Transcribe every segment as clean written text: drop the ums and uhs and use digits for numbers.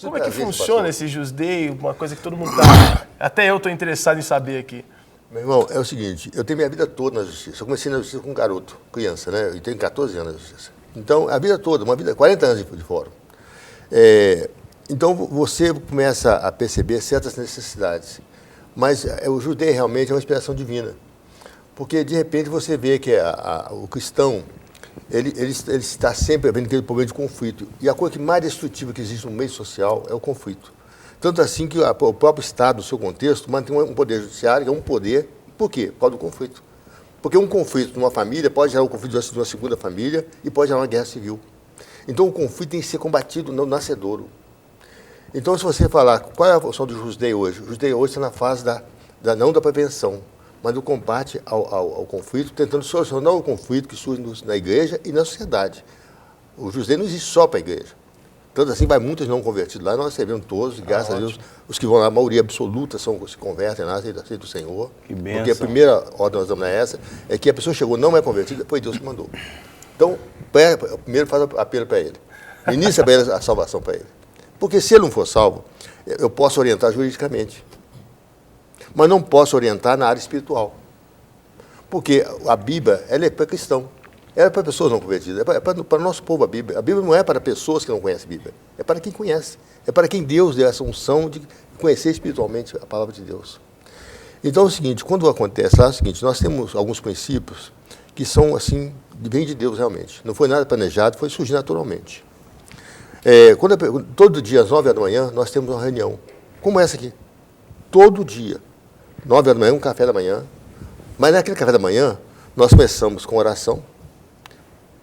Como é que funciona esse Jus-Dei? Uma coisa que todo mundo tá... Até eu estou interessado em saber aqui. Meu irmão, é o seguinte, eu tenho minha vida toda na justiça. Eu comecei na justiça com um garoto, criança, né? Eu tenho 14 anos na justiça. Então, a vida toda, 40 anos de fórum. Então, você começa a perceber certas necessidades. Mas o Jus-Dei realmente é uma inspiração divina. Porque, de repente, você vê que o cristão, ele está sempre vendo aquele problema de conflito. E a coisa que mais destrutiva que existe no meio social é o conflito. Tanto assim que o próprio Estado, no seu contexto, mantém um poder judiciário, que é um poder. Por quê? Por causa do conflito. Porque um conflito numa família pode gerar um conflito de uma segunda família e pode gerar uma guerra civil. Então, o conflito tem que ser combatido no nascedouro. Então, se você falar qual é a função do Jus-Dei hoje, o Jus-Dei hoje está na fase não da prevenção, mas do combate ao conflito, tentando solucionar o conflito que surge na igreja e na sociedade. O Jus-Dei não existe só para a igreja. Tanto assim, vai muitos não convertidos lá, nós recebemos todos, e graças a Deus, os que vão lá, a maioria absoluta se convertem lá, aceitam do Senhor. Que bênção. Porque a primeira ordem que nós damos é essa, é que a pessoa chegou, não é convertida, foi Deus que mandou. Então, primeiro faz apelo para ele. Inicia para ele a salvação para ele. Porque se ele não for salvo, eu posso orientar juridicamente. Mas não posso orientar na área espiritual. Porque a Bíblia, ela é para cristão. Ela é para pessoas não convertidas. É para o nosso povo a Bíblia. A Bíblia não é para pessoas que não conhecem a Bíblia. É para quem conhece. É para quem Deus deu essa unção de conhecer espiritualmente a palavra de Deus. Então é o seguinte, quando acontece lá, é o seguinte, nós temos alguns princípios que são assim, vêm de Deus realmente. Não foi nada planejado, foi surgir naturalmente. Todo dia, às 9 da manhã, nós temos uma reunião, como essa aqui. Todo dia. 9 da manhã, um café da manhã. Mas naquele café da manhã, nós começamos com oração,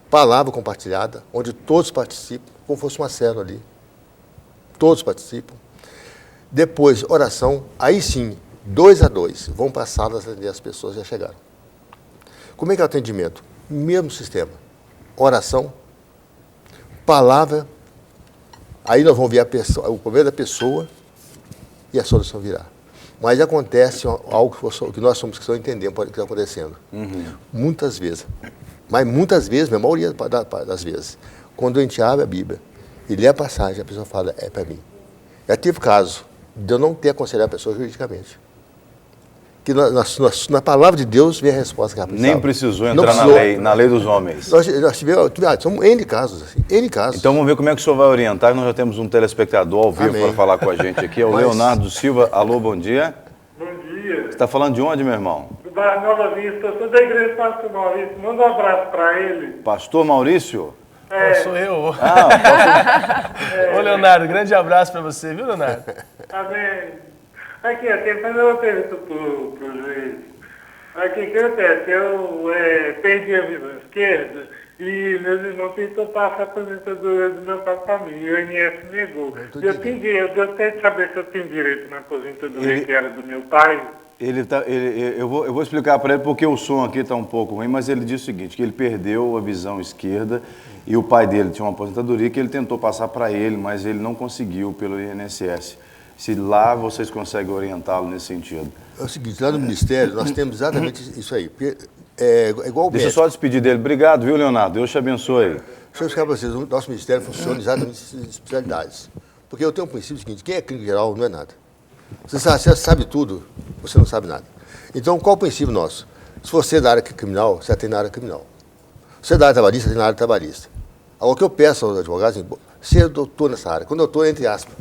palavra compartilhada, onde todos participam, como fosse uma célula ali. Todos participam. Depois, oração, aí sim, 2 a 2, vão para a sala atender as pessoas que já chegaram. Como é que é o atendimento? Mesmo sistema. Oração, palavra, aí nós vamos ver o problema da pessoa e a solução virá. Mas acontece algo que nós somos cristãos entendemos o que está acontecendo. Muitas vezes. Mas muitas vezes, a maioria das vezes, quando a gente abre a Bíblia e lê a passagem, a pessoa fala, é para mim. Já tive caso de eu não ter aconselhado a pessoa juridicamente. Que na palavra de Deus vem a resposta que ela precisava. Nem precisou entrar na lei dos homens. Nós tivemos, são N casos, assim, N casos. Então vamos ver como é que o senhor vai orientar. Nós já temos um telespectador ao vivo para falar com a gente aqui. É o Leonardo Silva. Alô, bom dia. Bom dia. Você está falando de onde, meu irmão? Da Nova Vista, eu sou da igreja do Pastor Maurício. Manda um abraço para ele. Pastor Maurício? Sou eu. Pastor... Ô, Leonardo, grande abraço para você, viu, Leonardo? Amém. Aqui, eu tenho que fazer uma pergunta pro juiz. Aqui, o que acontece? Eu perdi a visão esquerda e meus irmãos tentou passar a aposentadoria do meu pai para mim. E o INSS negou. Eu gostaria de saber se eu tenho direito na aposentadoria que era do meu pai. Eu vou explicar para ele porque o som aqui está um pouco ruim, mas ele disse o seguinte, que ele perdeu a visão esquerda e o pai dele tinha uma aposentadoria que ele tentou passar para ele, mas ele não conseguiu pelo INSS. Se lá vocês conseguem orientá-lo nesse sentido. É o seguinte, lá no Ministério nós temos exatamente isso aí. É igual o Deixa eu médico. só despedir dele. Obrigado, viu, Leonardo? Deus te abençoe. Deixa eu explicar para vocês, o nosso Ministério funciona exatamente nessas especialidades. Porque eu tenho um princípio seguinte, quem é clínico geral não é nada. Você sabe tudo, você não sabe nada. Então, qual o princípio nosso? Se você é da área criminal, você atende na área criminal. Se você é da área trabalhista, atende na área trabalhista. Agora, o que eu peço aos advogados, seja doutor nessa área. Quando doutor, entre aspas.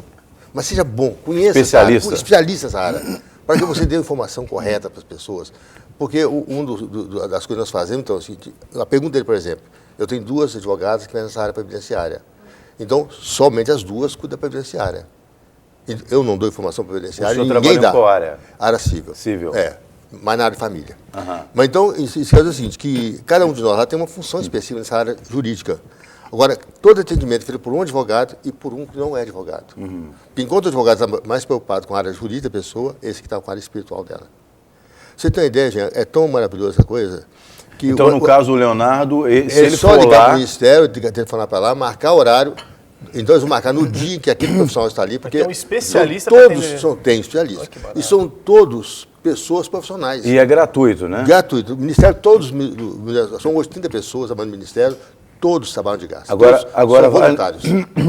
Mas seja bom, conheça especialista. Especialista nessa área, para que você dê a informação correta para as pessoas. Porque das coisas que nós fazemos, então, assim, a pergunta dele, por exemplo, eu tenho 2 advogadas que vêm nessa área previdenciária. Então, somente as 2 cuidam da previdenciária. Eu não dou informação previdenciária, ninguém dá. Qual área? Área civil. Civil. Mas na área de família. Mas então, isso quer dizer o seguinte, que cada um de nós lá tem uma função específica nessa área jurídica. Agora, todo atendimento é feito por um advogado e por um que não é advogado. Enquanto o advogado está mais preocupado com a área jurídica da pessoa, esse que está com a área espiritual dela. Você tem uma ideia, gente? É tão maravilhosa essa coisa que... Então, no caso do Leonardo, se ele só for ligar lá... para o Ministério, telefonar para lá, marcar o horário. Então, eles vão marcar no dia em que aquele profissional está ali, porque tem um especialista todos tem especialistas. E são todos pessoas profissionais. E é gratuito, né? Gratuito. O Ministério, são hoje 30 pessoas trabalhando no Ministério, todos trabalham de graça. Agora são voluntários.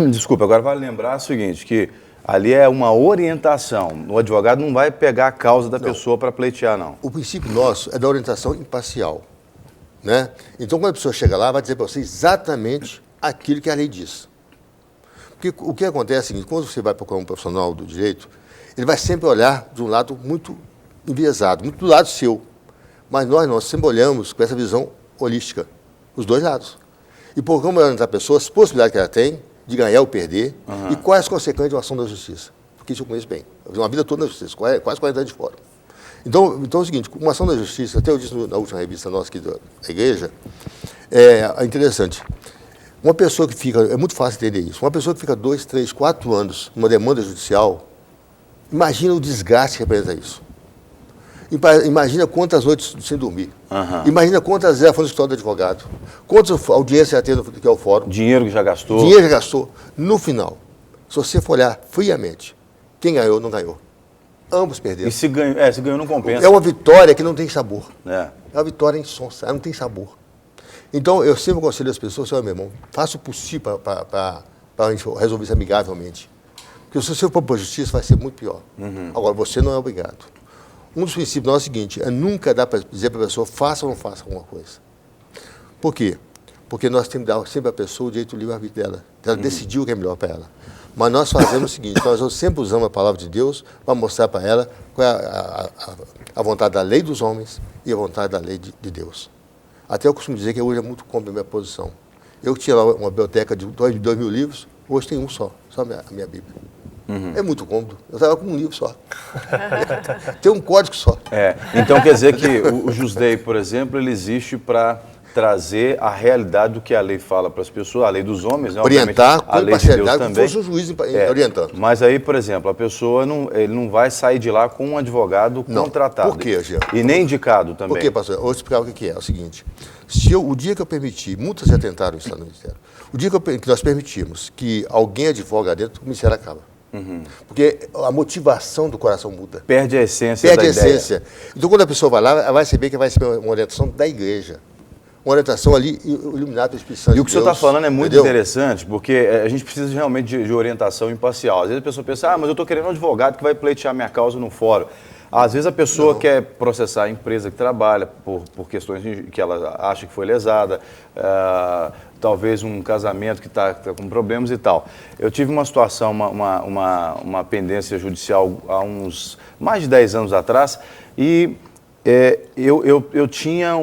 Desculpa, agora vale lembrar o seguinte, que ali é uma orientação. O advogado não vai pegar a causa da pessoa para pleitear, não. O princípio nosso é da orientação imparcial. Né? Então, quando a pessoa chega lá, vai dizer para você exatamente aquilo que a lei diz. Porque o que acontece é o seguinte, quando você vai procurar um profissional do direito, ele vai sempre olhar de um lado muito enviesado, muito do lado seu. Mas nós sempre olhamos com essa visão holística, os dois lados. E procuramos orientar a pessoa as possibilidades que ela tem de ganhar ou perder e quais as consequências de uma ação da justiça. Porque isso eu conheço bem. Eu vivi uma vida toda na justiça, quase 40 anos de fora. Então é o seguinte, uma ação da justiça, até eu disse na última revista nossa aqui da igreja, é interessante. Uma pessoa que fica, é muito fácil entender isso, uma pessoa que fica 2, 3, 4 anos numa demanda judicial, imagina o desgaste que representa isso. Imagina quantas noites sem dormir. Imagina quantas vezes foi no escritório do advogado, quantas audiências já teve que é o fórum. Dinheiro que já gastou. Dinheiro já gastou. No final, se você for olhar friamente, quem ganhou, não ganhou. Ambos perderam. E se ganhou não compensa. É uma vitória que não tem sabor. É uma vitória insonsa, ela não tem sabor. Então, eu sempre aconselho as pessoas, meu irmão, faça o possível para a gente resolver isso amigavelmente. Porque se você for para a justiça, vai ser muito pior. Agora, você não é obrigado. Um dos princípios nosso é o seguinte, nunca dá para dizer para a pessoa, faça ou não faça alguma coisa. Por quê? Porque nós temos que dar sempre à pessoa o direito do livre-arbítrio dela. Ela decidiu o que é melhor para ela. Mas nós fazemos o seguinte, nós sempre usamos a palavra de Deus para mostrar para ela qual é a vontade da lei dos homens e a vontade da lei de Deus. Até eu costumo dizer que hoje é muito cômodo a minha posição. Eu tinha lá uma biblioteca de 2.000 livros, hoje tem um só a minha Bíblia. É muito cômodo. Eu estava com um livro só. Tem um código só. Então quer dizer que o JusDei, por exemplo, ele existe para trazer a realidade do que a lei fala para as pessoas, a lei dos homens, né? Orientar a com lei de Deus imparcialidade, como também. se fosse um juiz orientando. Mas aí, por exemplo, a pessoa ele não vai sair de lá com um advogado contratado. Por quê, Jean? E nem indicado também. Por quê, pastor? Eu vou explicar o que é. É o seguinte, o dia que eu permiti, muitas já tentaram isso lá no Ministério, o dia que nós permitimos que alguém advoga dentro, o Ministério acaba. Porque a motivação do coração muda. Perde a essência Perde da a ideia. essência. Então, quando a pessoa vai lá, ela vai saber que vai receber uma orientação da igreja. Uma orientação ali iluminada pelo Espírito Santo de Deus. E o que você está falando é muito entendeu? interessante, porque a gente precisa realmente de orientação imparcial. Às vezes a pessoa pensa, mas eu estou querendo um advogado que vai pleitear minha causa no fórum. Às vezes a pessoa quer processar a empresa que trabalha por questões que ela acha que foi lesada, talvez um casamento que está com problemas e tal. Eu tive uma situação, uma pendência judicial há uns mais de 10 anos atrás e eu tinha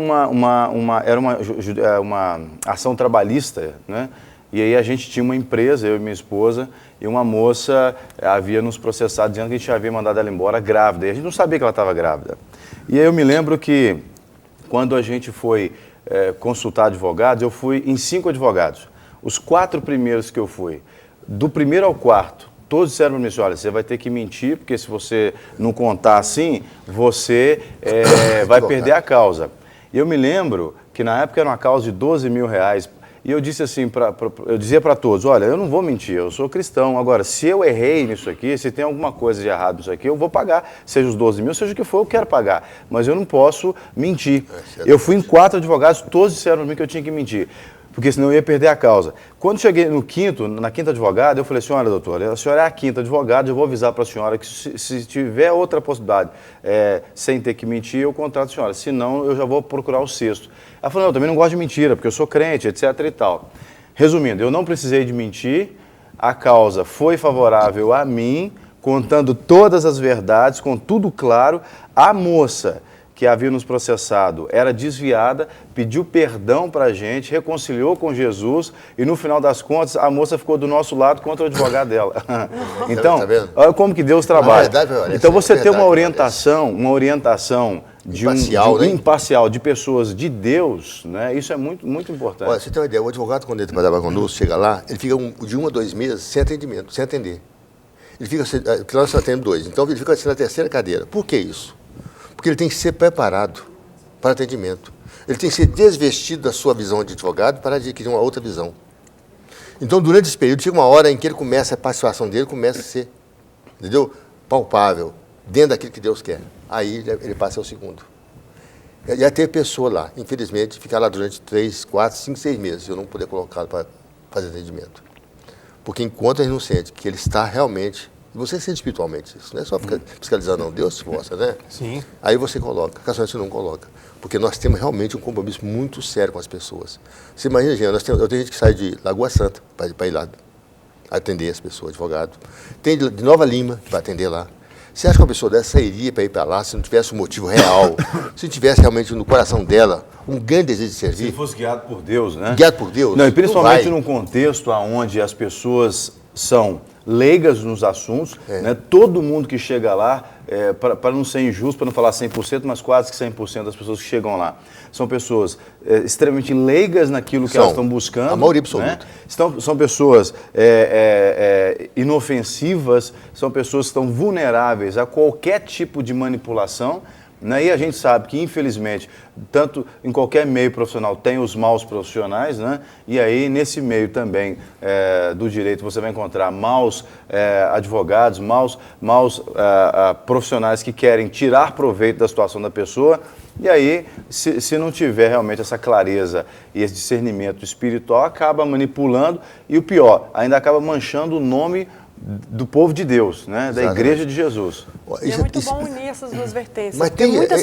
era uma ação trabalhista, né? E aí a gente tinha uma empresa, eu e minha esposa, e uma moça havia nos processado dizendo que a gente havia mandado ela embora grávida. E a gente não sabia que ela estava grávida. E aí eu me lembro que quando a gente foi consultar advogados, eu fui em 5 advogados. Os 4 primeiros que eu fui, do primeiro ao quarto, todos disseram para mim assim, olha, você vai ter que mentir, porque se você não contar assim, você vai perder a causa. E eu me lembro que na época era uma causa de R$12 mil, e eu disse assim, eu dizia para todos, olha, eu não vou mentir, eu sou cristão, agora, se eu errei nisso aqui, se tem alguma coisa de errado nisso aqui, eu vou pagar, seja os 12 mil, seja o que for, eu quero pagar, mas eu não posso mentir. Eu fui em 4 advogados, todos disseram para mim que eu tinha que mentir, porque senão eu ia perder a causa. Quando cheguei na quinta advogada, eu falei assim, olha, doutora, a senhora é a 5ª advogada, eu vou avisar para a senhora que se tiver outra possibilidade, sem ter que mentir, eu contrato a senhora, senão eu já vou procurar o 6º. Ela falou, não, eu também não gosto de mentira, porque eu sou crente, etc e tal. Resumindo, eu não precisei de mentir, a causa foi favorável a mim, contando todas as verdades, com tudo claro, a moça que havia nos processado era desviada, pediu perdão para a gente, reconciliou com Jesus e no final das contas a moça ficou do nosso lado contra o advogado dela. Então, olha como que Deus trabalha. Então você ter uma orientação imparcial de pessoas de Deus, né? Isso é muito, muito importante. Olha, você tem uma ideia, o advogado quando ele trabalha conosco, chega lá, ele fica de 1 a 2 meses sem atendimento, sem atender. Ele fica, porque nós só atendemos 2, então ele fica assim na 3ª cadeira. Por que isso? Porque ele tem que ser preparado para atendimento. Ele tem que ser desvestido da sua visão de advogado para adquirir uma outra visão. Então, durante esse período, chega uma hora em que ele começa, a participação dele começa a ser, entendeu? Palpável, dentro daquilo que Deus quer. Aí ele passa ao 2º. Já teve pessoa lá, infelizmente, ficar lá durante 3, 4, 5, 6 meses, eu não poder colocá-lo para fazer atendimento. Porque enquanto a gente não sente que ele está realmente, e você sente espiritualmente isso, não é só ficar fiscalizando, não, Deus te mostra, né? Sim. Aí você coloca, casualmente você não coloca. Porque nós temos realmente um compromisso muito sério com as pessoas. Você imagina, gente, eu tenho gente que sai de Lagoa Santa para ir lá atender as pessoas, advogado. Tem de Nova Lima para atender lá. Você acha que uma pessoa dessa sairia para ir para lá se não tivesse um motivo real, se não tivesse realmente no coração dela um grande desejo de servir? Se fosse guiado por Deus, né? Guiado por Deus? Não, e principalmente não num contexto onde as pessoas são leigas nos assuntos, né? Todo mundo que chega lá, para não ser injusto, para não falar 100%, mas quase que 100% das pessoas que chegam lá são pessoas extremamente leigas naquilo que elas estão buscando. A maioria absoluta. Né? São pessoas inofensivas, são pessoas que estão vulneráveis a qualquer tipo de manipulação. Né? E a gente sabe que, infelizmente, tanto em qualquer meio profissional tem os maus profissionais, né? E aí nesse meio também do direito você vai encontrar maus advogados, maus profissionais que querem tirar proveito da situação da pessoa. E aí, se não tiver realmente essa clareza e esse discernimento espiritual, acaba manipulando e o pior, ainda acaba manchando o nome do povo de Deus, né? Da Igreja de Jesus. E é muito bom unir essas duas vertentes. Mas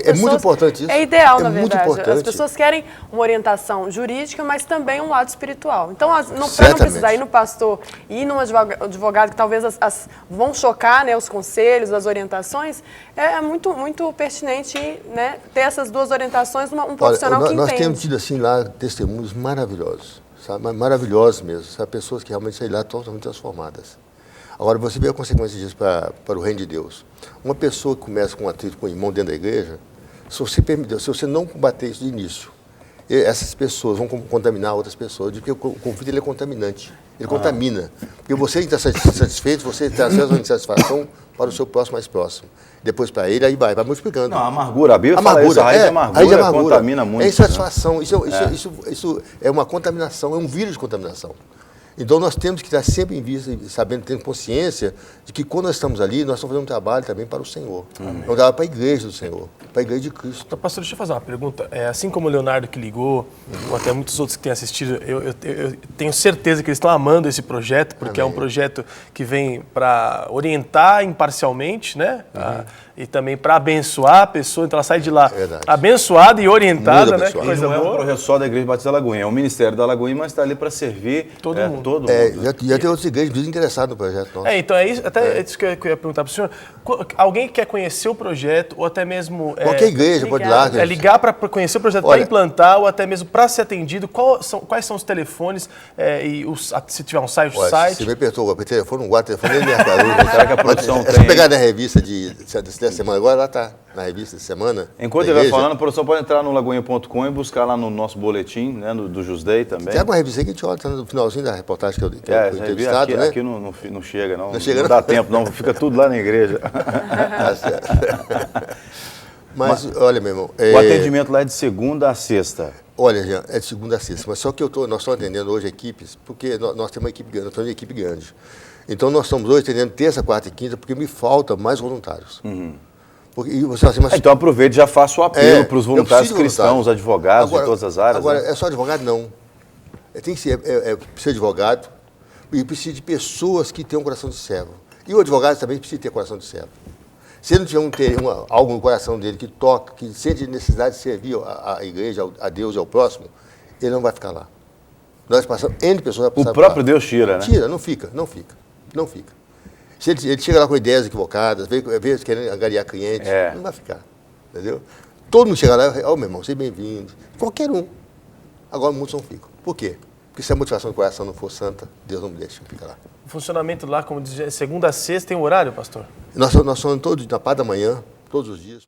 é muito importante isso. É ideal, na muito verdade. Importante. As pessoas querem uma orientação jurídica, mas também um lado espiritual. Então, para não precisar ir no pastor e ir num advogado que talvez vão chocar, né, os conselhos, as orientações, é muito, muito pertinente, né, ter essas duas orientações, um profissional que entende. Nós temos tido assim lá testemunhos maravilhosos, sabe? Maravilhosos mesmo, sabe? Pessoas que realmente saíram lá totalmente transformadas. Agora, você vê a consequência disso para o reino de Deus. Uma pessoa que começa com um atrito com o irmão dentro da igreja, se você não combater isso de início, essas pessoas vão contaminar outras pessoas, porque o conflito ele é contaminante, ele contamina. Porque você está satisfeito, você traz uma insatisfação para o seu próximo mais próximo. Depois para ele, aí vai multiplicando. Não, a amargura, a Bíblia fala isso, a raiz de amargura contamina muito. É insatisfação, né? Isso é uma contaminação, é um vírus de contaminação. Então, nós temos que estar sempre em vista, sabendo, tendo consciência de que quando nós estamos ali, nós estamos fazendo um trabalho também para o Senhor. Um trabalho para a igreja do Senhor, para a igreja de Cristo. Então, pastor, deixa eu fazer uma pergunta. Assim como o Leonardo que ligou, ou até muitos outros que têm assistido, eu tenho certeza que eles estão amando esse projeto, porque é um projeto que vem para orientar imparcialmente, né? E também para abençoar a pessoa, então ela sai de lá abençoada e orientada, né? Que coisa boa. Não é um projeto só da Igreja Batista da Lagoinha, é o Ministério da Lagoinha, mas está ali para servir todo mundo. Já tem outras igrejas muito interessadas no projeto nosso. Então é isso, até isso que eu ia perguntar para o senhor. Alguém que quer conhecer o projeto, ou até mesmo... Qualquer igreja pode ir lá. Ligar para conhecer o projeto, para implantar, ou até mesmo para ser atendido. Quais são os telefones, se tiver um site, o site? Você me apertou o telefone, não guarda o telefone, nem minha Será que a produção tem? Se pegar na revista dessa semana, agora ela está na revista de semana. Enquanto ele vai falando, a produção pode entrar no lagoinha.com e buscar lá no nosso boletim, né, do Jusdei também. Tem alguma revista aí que a gente olha, tá no finalzinho da reportagem que eu entrevistado, né? Aqui não chega, não. Não dá tempo, não. Fica tudo lá na igreja. Tá certo. Mas, olha, meu irmão... O atendimento lá é de segunda a sexta. Olha, Jean, é de segunda a sexta. Mas só que nós estamos atendendo hoje equipes, porque nós temos uma equipe grande, nós temos uma equipe grande. Então, nós estamos hoje atendendo terça, quarta e quinta, porque me falta mais voluntários. Porque, você fala assim, então aproveite e já faça o apelo para os voluntários cristãos, advogados de todas as áreas. Agora, né? é só advogado? Não. Tem que ser, precisa de advogado e precisa de pessoas que tenham um coração de servo. E o advogado também precisa ter coração de servo. Se ele não tiver algo no coração dele que toca, que sente necessidade de servir a igreja, a Deus e ao próximo, ele não vai ficar lá. Nós passamos, N pessoas vai passar. O próprio Deus tira, né? Tira, não fica. Se ele chega lá com ideias equivocadas, vê querendo angariar clientes, não vai ficar. Entendeu? Todo mundo chega lá, meu irmão, seja bem-vindo. Qualquer um. Agora muitos não ficam. Por quê? Porque se a motivação do coração não for santa, Deus não me deixa ficar lá. O funcionamento lá, como diz, segunda a sexta, tem um horário, pastor? Nós somos todos na parte da manhã, todos os dias.